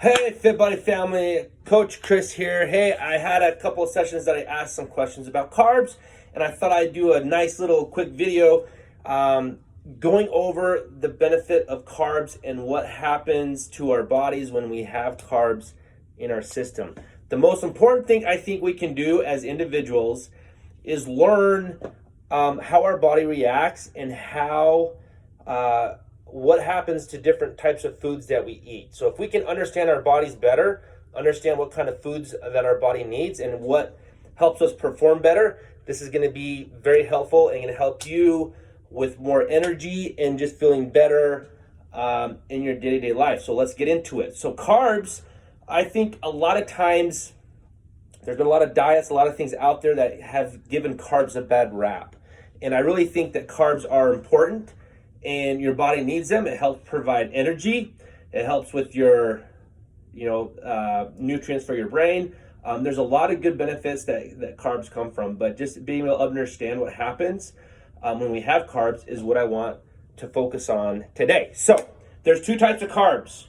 Hey, Fit Body family, Coach Chris here. Hey, I had a couple of sessions that I asked some questions about carbs, and I thought I'd do a nice little quick video going over the benefit of carbs and what happens to our bodies when we have carbs in our system. The most important thing I think we can do as individuals is learn how our body reacts and how what happens to different types of foods that we eat. So if we can understand our bodies better, understand what kind of foods that our body needs and what helps us perform better, this is going to be very helpful and going to help you with more energy and just feeling better in your day-to-day life. So let's get into it. So carbs, I think a lot of times there's been a lot of diets, a lot of things out there that have given carbs a bad rap. And I really think that carbs are important and your body needs them. It helps provide energy. It helps with your, nutrients for your brain. There's a lot of good benefits that carbs come from, but just being able to understand what happens when we have carbs is what I want to focus on today. So there's two types of carbs.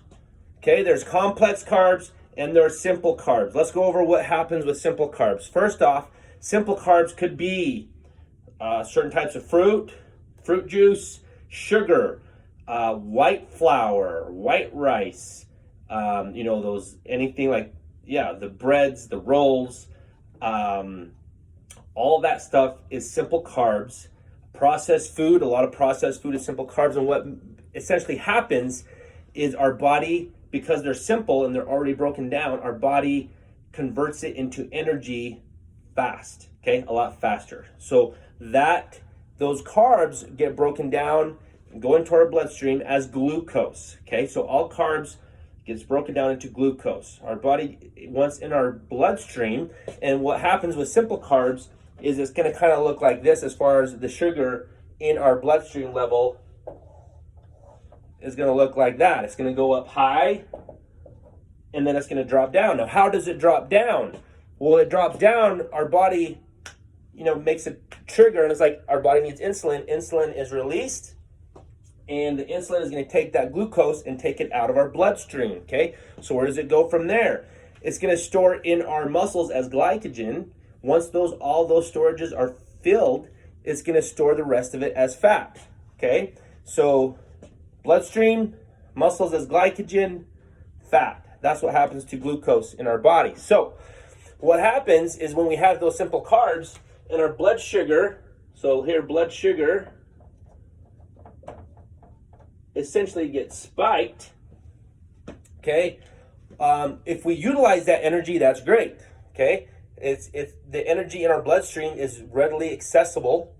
Okay, there's complex carbs and there's simple carbs. Let's go over what happens with simple carbs. First off, simple carbs could be certain types of fruit juice, sugar, white flour, white rice, anything like, the breads, the rolls, all that stuff is simple carbs. Processed food, a lot of processed food is simple carbs. And what essentially happens is our body, because they're simple and they're already broken down, our body converts it into energy fast, okay, a lot faster. So those carbs get broken down and go into our bloodstream as glucose, okay? So all carbs gets broken down into glucose. Our body wants in our bloodstream, and what happens with simple carbs is it's gonna kind of look like this as far as the sugar in our bloodstream level is gonna look like that. It's gonna go up high, and then it's gonna drop down. Now, how does it drop down? Well, it drops down, our body makes a trigger, and it's like our body needs insulin. Insulin is released, and the insulin is going to take that glucose and take it out of our bloodstream, okay? So where does it go from there? It's going to store in our muscles as glycogen. Once all those storages are filled, it's going to store the rest of it as fat, okay? So bloodstream, muscles as glycogen, fat. That's what happens to glucose in our body. So what happens is when we have those simple carbs, and our blood sugar, so here blood sugar essentially gets spiked, okay? If we utilize that energy, that's great, okay? It's the energy in our bloodstream is readily accessible,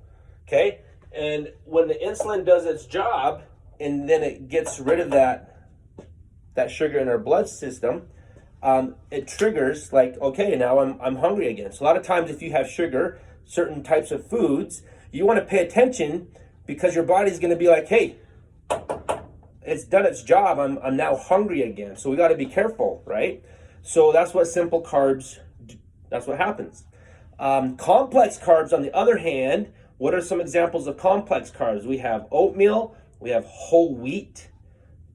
okay? And when the insulin does its job, and then it gets rid of that sugar in our blood system, it triggers like, okay, now I'm hungry again. So a lot of times if you have sugar, certain types of foods, you want to pay attention because your body's going to be like, hey, it's done its job. I'm now hungry again. So we got to be careful, right? So that's what simple carbs do. That's what happens. Complex carbs, on the other hand, what are some examples of complex carbs? We have oatmeal, we have whole wheat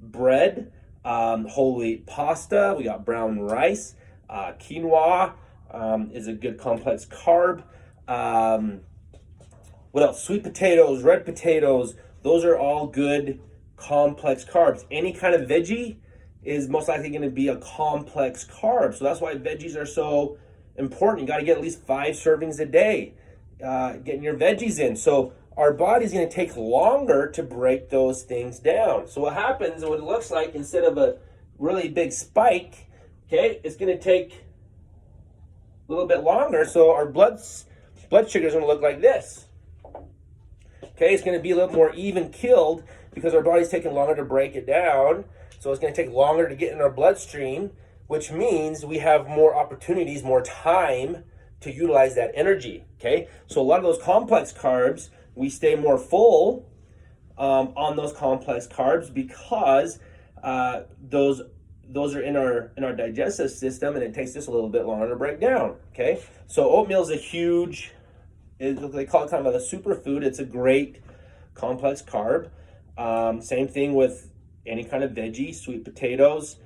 bread, whole wheat pasta, we got brown rice, quinoa is a good complex carb. What else? Sweet potatoes, red potatoes, those are all good complex carbs. Any kind of veggie is most likely going to be a complex carb. So that's why veggies are so important. You got to get at least 5 servings a day, getting your veggies in. So our body's going to take longer to break those things down. So what happens, what it looks like, instead of a really big spike, okay, it's going to take a little bit longer. So our blood sugar is going to look like this. Okay, it's going to be a little more even killed because our body's taking longer to break it down. So it's going to take longer to get in our bloodstream, which means we have more opportunities, more time to utilize that energy. Okay, so a lot of those complex carbs, we stay more full on those complex carbs because those are in our digestive system, and it takes just a little bit longer to break down. Okay, so oatmeal is they call it kind of a superfood. It's a great complex carb. Same thing with any kind of veggie, sweet potatoes,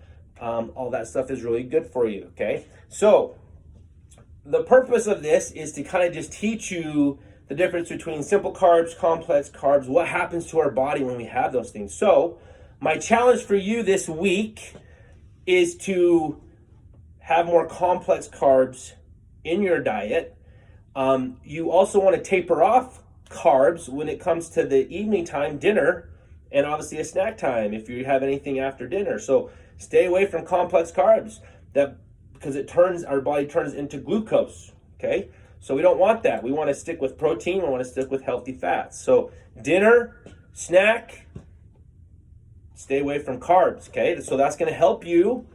All that stuff is really good for you, okay? So the purpose of this is to kind of just teach you the difference between simple carbs, complex carbs, what happens to our body when we have those things. So my challenge for you this week is to have more complex carbs in your diet. You also want to taper off carbs when it comes to the evening time, dinner, and obviously a snack time if you have anything after dinner. So stay away from complex carbs because our body turns into glucose, okay? So we don't want that. We want to stick with protein. We want to stick with healthy fats. So dinner, snack, stay away from carbs, okay? So that's going to help you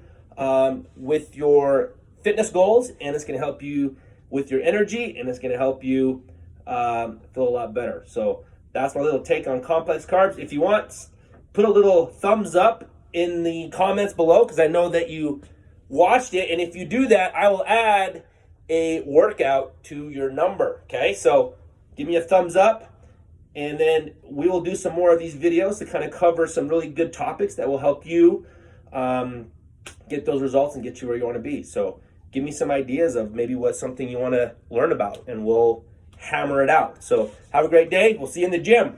with your fitness goals, and it's going to help you with your energy, and it's going to help you feel a lot better. So that's my little take on complex carbs. If you want, put a little thumbs up in the comments below because I know that you watched it, and if you do that, I will add a workout to your number, okay? So give me a thumbs up, and then we will do some more of these videos to kind of cover some really good topics that will help you get those results and get you where you want to be. So give me some ideas of maybe what's something you want to learn about, and we'll hammer it out. So have a great day. We'll see you in the gym.